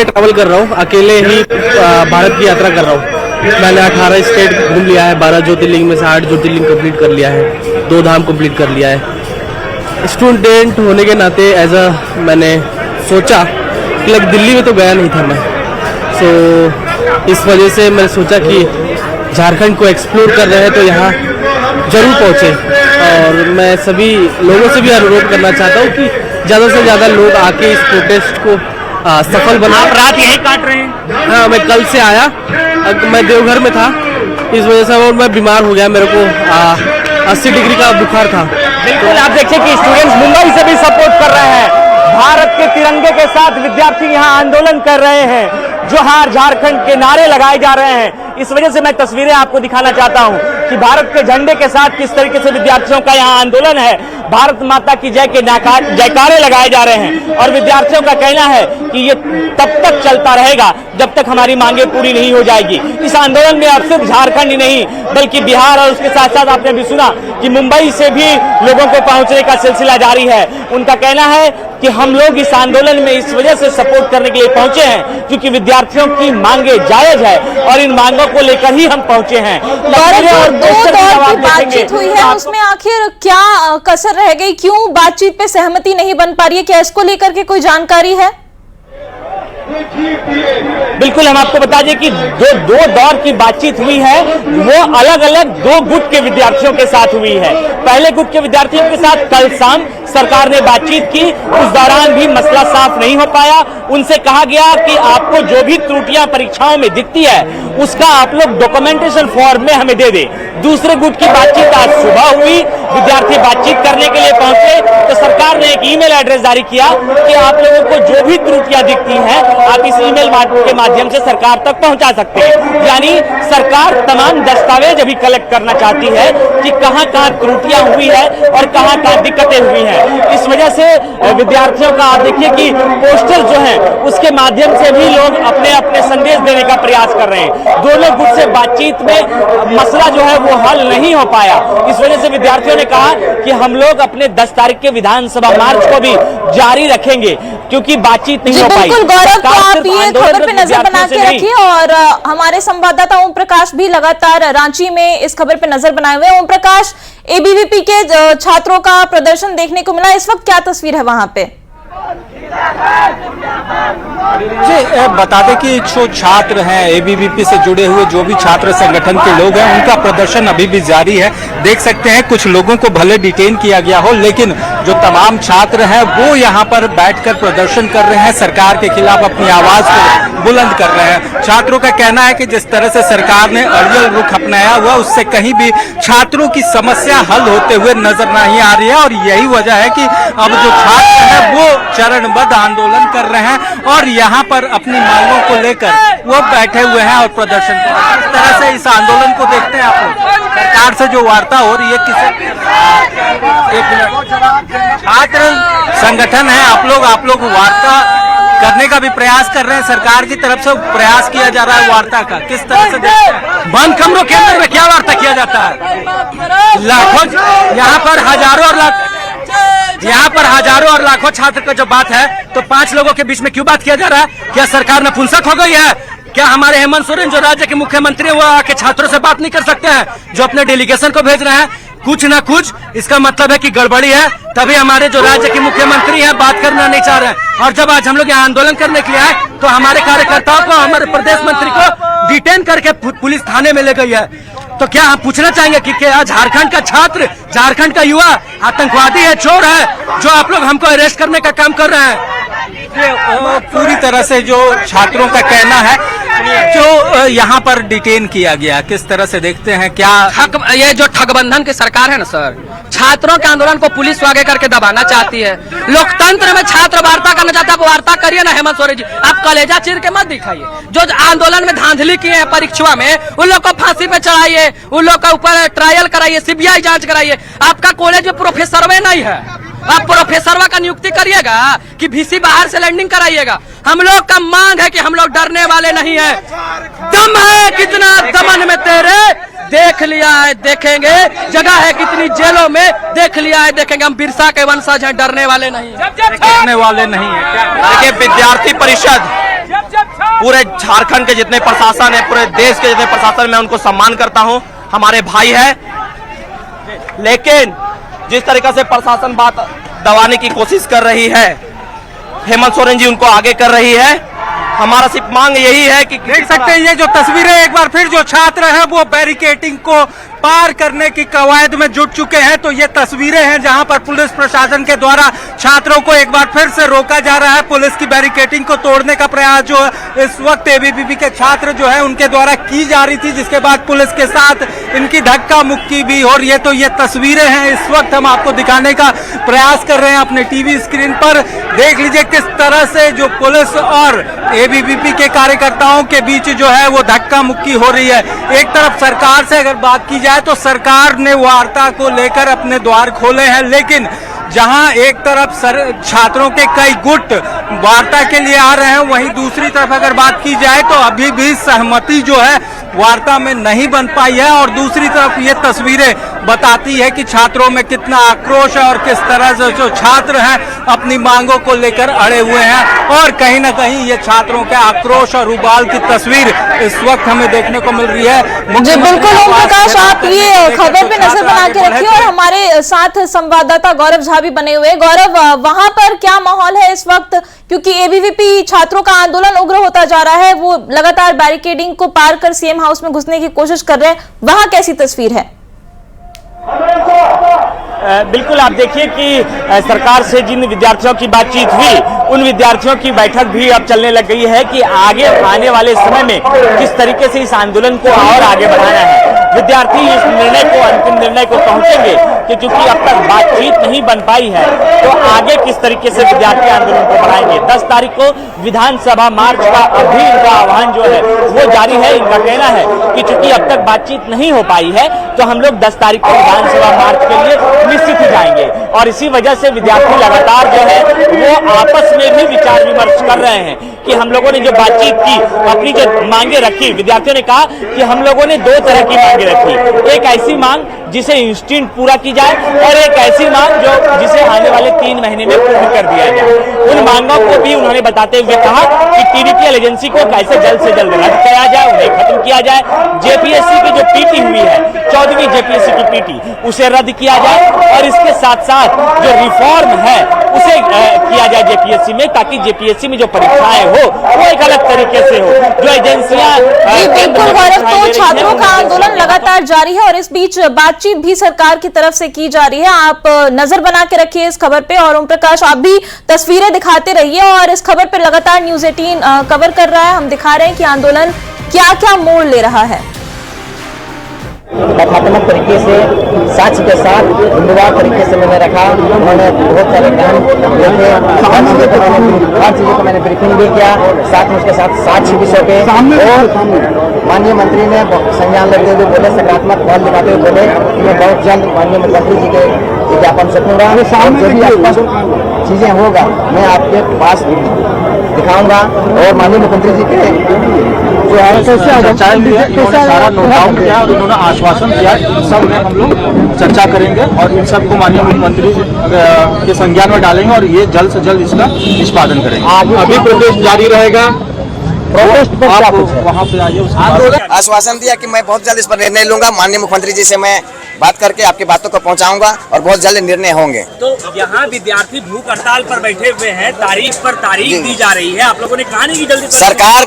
Travel कर रहा हूँ, अकेले ही भारत की यात्रा कर रहा हूँ। मैंने 18 स्टेट घूम लिया है, 12 ज्योतिर्लिंग में से 8 ज्योतिर्लिंग कंप्लीट कर लिया है, 2 धाम कंप्लीट कर लिया है। स्टूडेंट होने के नाते मैंने सोचा कि लाइक दिल्ली में तो गया नहीं था मैं, सो इस वजह से मैंने सोचा कि झारखंड को एक्सप्लोर कर रहे हैं तो यहाँ ज़रूर पहुँचे। और मैं सभी लोगों से भी अनुरोध करना चाहता हूँ कि ज़्यादा से ज़्यादा लोग आके इस प्रोटेस्ट को सफल बना। आप रात यही काट रहे हैं? हाँ, मैं कल से आया, मैं देवघर में था, इस वजह से और मैं बीमार हो गया, मेरे को 80 डिग्री का बुखार था। बिल्कुल, आप देखिए कि स्टूडेंट्स मुंबई से भी सपोर्ट कर रहे हैं। भारत के तिरंगे के साथ विद्यार्थी यहाँ आंदोलन कर रहे हैं, जोहार झारखंड के नारे लगाए जा रहे हैं। इस वजह से मैं तस्वीरें आपको दिखाना चाहता हूं कि भारत के झंडे के साथ किस तरीके से विद्यार्थियों का यहाँ आंदोलन है। भारत माता की जय के जयकारे लगाए जा रहे हैं और विद्यार्थियों का कहना है कि ये तब तक चलता रहेगा जब तक हमारी मांगे पूरी नहीं हो जाएगी। इस आंदोलन में अब सिर्फ झारखंड ही नहीं बल्कि बिहार और उसके साथ साथ आपने भी सुना कि मुंबई से भी लोगों को पहुंचने का सिलसिला जारी है। उनका कहना है कि हम लोग इस आंदोलन में इस वजह से सपोर्ट करने के लिए पहुंचे हैं क्योंकि विद्यार्थियों की मांगे जायज है और इन मांगों को लेकर ही हम पहुंचे हैं। और 2 दौर की बातचीत हुई है, उसमें आखिर क्या कसर रह गई? क्यों बातचीत पे सहमति नहीं बन पा रही है? क्या इसको लेकर के कोई जानकारी है? बिल्कुल, हम आपको बता दें कि जो 2 दौर की बातचीत हुई है वो अलग अलग 2 गुट के विद्यार्थियों के साथ हुई है। पहले गुट के विद्यार्थियों के साथ कल शाम सरकार ने बातचीत की, उस दौरान भी मसला साफ नहीं हो पाया। उनसे कहा गया कि आपको जो भी त्रुटियां परीक्षाओं में दिखती है उसका आप लोग डॉक्यूमेंटेशन फॉर्म में हमें दे दें। दूसरे गुट की बातचीत आज सुबह हुई, विद्यार्थी बातचीत करने के लिए पहुंचे तो सरकार ने एक ईमेल एड्रेस जारी किया कि आप लोगों को जो भी त्रुटियां दिखती हैं आप इस ईमेल के माध्यम से सरकार तक पहुंचा सकते हैं। यानी सरकार तमाम दस्तावेज अभी कलेक्ट करना चाहती है कि कहां कहां त्रुटियां हुई है और कहां कहां दिक्कतें हुई हैं। इस वजह से विद्यार्थियों का आप देखिए कि पोस्टर जो है उसके माध्यम से भी लोग अपने अपने संदेश देने का प्रयास कर रहे हैं। दोनों गुट से बातचीत में मसला जो है वो हल नहीं हो पाया। इस वजह से विद्यार्थियों ने कहा कि हम लोग अपने 10 तारीख के विधानसभा मार्च को भी जारी रखेंगे क्योंकि बातचीत नहीं हो पाई। गौरव, तो आप ये खबर पे नजर बना के रखिए और हमारे संवाददाता ओम प्रकाश भी लगातार रांची में इस खबर पे नजर बनाए हुए हैं। ओम प्रकाश, एबीवीपी के छात्रों का प्रदर्शन देखने को मिला, इस वक्त क्या तस्वीर है वहां पे? जी, बता दें कि जो छात्र हैं एबीवीपी से जुड़े हुए जो भी छात्र संगठन के लोग हैं उनका प्रदर्शन अभी भी जारी है। देख सकते हैं कुछ लोगों को भले डिटेन किया गया हो लेकिन जो तमाम छात्र हैं वो यहाँ पर बैठकर प्रदर्शन कर रहे हैं, सरकार के खिलाफ अपनी आवाज को बुलंद कर रहे हैं। छात्रों का कहना है कि जिस तरह से सरकार ने अड़ियल रुख अपनाया हुआ उससे कहीं भी छात्रों की समस्या हल होते हुए नजर नहीं आ रही है और यही वजह है कि अब जो छात्र हैं वो चरणबद्ध आंदोलन कर रहे हैं और यहाँ पर अपनी मांगों को लेकर वो बैठे हुए हैं और प्रदर्शन कर रहे हैं। इस तरह से इस आंदोलन को देखते हैं आप लोग, सरकार से जो वार्ता हो रही है किसी छात्र संगठन है, आप लोग वार्ता करने का भी प्रयास कर रहे हैं, सरकार की तरफ से प्रयास किया जा रहा है वार्ता का, किस तरह से देखते हैं? बंद कमरों के अंदर में क्या वार्ता किया जाता है? लाखों यहाँ पर हजारों और लाखों छात्र का जो बात है तो 5 लोगों के बीच में क्यों बात किया जा रहा है? क्या सरकार नपुंसक हो गई है? क्या हमारे हेमंत सोरेन जो राज्य के मुख्यमंत्री वो आके छात्रों से बात नहीं कर सकते हैं जो अपने डेलीगेशन को भेज रहे हैं? कुछ ना कुछ इसका मतलब है कि गड़बड़ी है, तभी हमारे जो राज्य के मुख्यमंत्री हैं बात करना नहीं चाह रहे हैं। और जब आज हम लोग यहाँ आंदोलन करने के लिए आए तो हमारे कार्यकर्ताओं को, हमारे प्रदेश मंत्री को डिटेन करके पुलिस थाने में ले गई है। तो क्या हम पूछना चाहेंगे कि क्या झारखंड का छात्र, झारखंड का युवा आतंकवादी है, चोर है जो आप लोग हमको अरेस्ट करने का काम कर रहे हैं? पूरी तरह से जो छात्रों का कहना है जो यहाँ पर डिटेन किया गया, किस तरह से देखते हैं? क्या ये जो ठगबंधन की सरकार है ना सर, छात्रों के आंदोलन को पुलिस आगे करके दबाना चाहती है। लोकतंत्र में छात्र वार्ता करना चाहता है, वार्ता करिए ना हेमंत सोरेन जी, आप कलेजा चीर के मत दिखाइए। जो आंदोलन में धांधली किए हैं परीक्षा में उन लोग को फांसी पे चढ़ाइए, उन लोग का ऊपर ट्रायल कराइए, सीबीआई जांच कराइए। आपका कॉलेज में प्रोफेसर नहीं है, आप प्रोफेसर का नियुक्ति करिएगा कि वीसी बाहर से लैंडिंग कराइएगा। हम लोग का मांग है कि हम लोग डरने वाले नहीं है। दम है कितना दमन में तेरे, देख लिया है देखेंगे, जगह है कितनी जेलों में, देख लिया है देखेंगे। हम बिरसा के वंशज हैं, डरने वाले नहीं है, है। विद्यार्थी परिषद पूरे झारखंड के जितने प्रशासन है, पूरे देश के जितने प्रशासन, मैं उनको सम्मान करता हूं, हमारे भाई है। लेकिन जिस तरीके से प्रशासन बात दबाने की कोशिश कर रही है, हेमंत सोरेन जी उनको आगे कर रही है। हमारा सिर्फ मांग यही है कि देख सकते हैं ये जो तस्वीरें, एक बार फिर जो छात्र हैं वो बैरिकेडिंग को पार करने की कवायद में जुट चुके हैं। तो ये तस्वीरें हैं जहां पर पुलिस प्रशासन के द्वारा छात्रों को एक बार फिर से रोका जा रहा है। पुलिस की बैरिकेडिंग को तोड़ने का प्रयास जो इस वक्त एबीवीपी के छात्र जो है उनके द्वारा की जा रही थी, जिसके बाद पुलिस के साथ इनकी धक्का मुक्की भी हो रही है। तो ये तस्वीरें हैं इस वक्त हम आपको दिखाने का प्रयास कर रहे हैं अपने टीवी स्क्रीन पर। देख लीजिए किस तरह से जो पुलिस और एबीवीपी के कार्यकर्ताओं के बीच जो है वो धक्का मुक्की हो रही है। एक तरफ सरकार से अगर बात की जाए तो सरकार ने वार्ता को लेकर अपने द्वार खोले हैं, लेकिन जहां एक तरफ छात्रों के कई गुट वार्ता के लिए आ रहे हैं, वहीं दूसरी तरफ अगर बात की जाए तो अभी भी सहमति जो है वार्ता में नहीं बन पाई है। और दूसरी तरफ ये तस्वीरें बताती है कि छात्रों में कितना आक्रोश है और किस तरह से जो छात्र हैं अपनी मांगों को लेकर अड़े हुए हैं। और कहीं ना कहीं ये छात्रों के आक्रोश और उबाल की तस्वीर इस वक्त हमें देखने को मिल रही है। जी बिल्कुल ओम प्रकाश, आप ये खबर पे नजर बना के रखिए और हमारे साथ संवाददाता गौरव झा भी बने हुए। गौरव, वहां पर क्या माहौल है इस वक्त, क्योंकि एबीवीपी छात्रों का आंदोलन उग्र होता जा रहा है, वो लगातार बैरिकेडिंग को पार कर सीएम हाउस में घुसने की कोशिश कर रहे हैं, वहां कैसी तस्वीर है? बिल्कुल, आप देखिए कि सरकार से जिन विद्यार्थियों की बातचीत हुई, उन विद्यार्थियों की बैठक भी अब चलने लग गई है कि आगे आने वाले समय में किस तरीके से इस आंदोलन को और आगे बढ़ाना है। विद्यार्थी इस निर्णय को, अंतिम निर्णय को पहुंचेंगे कि चूंकि अब तक बातचीत नहीं बन पाई है तो आगे किस तरीके से विद्यार्थी आंदोलन को बढ़ाएंगे। 10 तारीख को विधानसभा मार्च का अभी इनका आह्वान जो है वो जारी है। इनका कहना है कि चूंकि अब तक बातचीत नहीं हो पाई है तो हम लोग 10 तारीख को विधानसभा मार्च के लिए निश्चित ही जाएंगे। और इसी वजह से विद्यार्थी लगातार जो है वो आपस में भी विचार विमर्श कर रहे हैं कि हम लोगों ने जो बातचीत की, अपनी जो मांगे रखी, विद्यार्थियों ने कहा कि हम लोगों ने 2 तरह की मांगे रखी। एक ऐसी मांग जिसे इंस्टेंट पूरा की जाए और एक ऐसी मांग जिसे आने वाले 3 महीने में पूर्ण कर दिया जाए। उन मांगों को भी उन्होंने बताते हुए कहा कि टीडीपीएल एजेंसी को कैसे जल्द से जल्द रद्द किया जाए, उन्हें खत्म किया जाए। जेपीएससी की जो पीटी हुई है, 14वीं जेपीएससी की पीटी, उसे रद्द किया जाए और इसके साथ साथ जो रिफॉर्म है उसे किया जाए जेपीएससी में, ताकि जेपीएससी में जो परीक्षाएं हो वो एक अलग तरीके से हो। जो एजेंसियां बिल्कुल गौरव, तो छात्रों का आंदोलन लगातार जारी है और इस बीच बातचीत भी सरकार की तरफ से की जा रही है। आप नजर बना के रखिए इस खबर पे और ओम प्रकाश आप भी तस्वीरें दिखाते रहिए। और इस खबर पे लगातार न्यूज़ 18 कवर कर रहा है, हम दिखा रहे हैं कि आंदोलन क्या क्या मोड़ ले रहा है। तथात्मक तरीके से साक्ष्य के साथ जिम्मेदार तरीके से मैंने रखा। उन्होंने बहुत सारे ज्ञान देखे, हर चीज़ों को मैंने ब्रीफिंग भी किया, साथ में उसके साथ साक्ष्य भी सौंपे। और माननीय मंत्री ने संज्ञान लेते हुए बोले, सकारात्मक पहल दिखाते हुए बोले कि मैं बहुत जल्द माननीय मंत्री जी के विज्ञापन सौंपूंगा। जो भी स्पष्ट चीज़ें होगा मैं आपके पास दिखाऊंगा। और माननीय मुख्यमंत्री जी के जो है सारा नोट डाउन किया और उन्होंने आश्वासन दिया, इन सब में हम लोग चर्चा करेंगे और इन सबको माननीय मुख्यमंत्री के संज्ञान में डालेंगे और ये जल्द से जल्द इसका निष्पादन करेंगे। अभी प्रोटेस्ट जारी रहेगा। प्रोटेस्ट पर आप वहाँ पे आइए। आश्वासन दिया कि मैं बहुत जल्द इस पर निर्णय लूंगा। माननीय मुख्यमंत्री जी से मैं बात करके आपकी बातों को पहुंचाऊंगा और बहुत जल्द निर्णय होंगे। तो यहाँ विद्यार्थी भूख हड़ताल पर बैठे हुए हैं, तारीख पर तारीख दी जा रही है। आप लोगों ने कहा नहीं कि जल्दी सरकार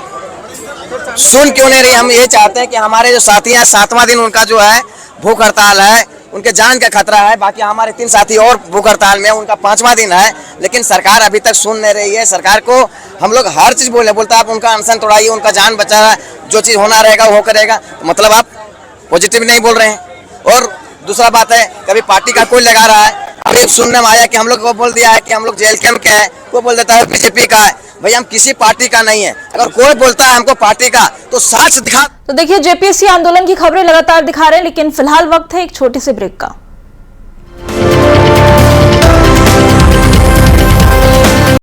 सुन क्यों नहीं रही? हम ये चाहते हैं कि हमारे जो साथी हैं 7वां दिन उनका जो है भूख हड़ताल है, उनके जान का खतरा है। बाकी हमारे 3 साथी और भूख हड़ताल में, उनका 5वां दिन है, लेकिन सरकार अभी तक सुन नहीं रही है। सरकार को हम लोग हर चीज बोलता आप उनका अनशन तोड़ाइए, उनका जान बचा, जो चीज होना रहेगा वो करेगा, मतलब आप पॉजिटिव नहीं बोल रहे हैं। और दूसरा बात है, कभी पार्टी का कोई लगा रहा है, अभी सुनने में आया कि हम लोग को बोल दिया है कि हम लोग जेल कैंप के है, वो बोल देता है बीजेपी का है। भाई हम किसी पार्टी का नहीं है, अगर कोई बोलता है हमको पार्टी का तो साक्ष्य दिखा। तो देखिए जेपीएससी आंदोलन की खबरें लगातार दिखा रहे हैं, लेकिन फिलहाल वक्त है एक छोटे से ब्रेक का।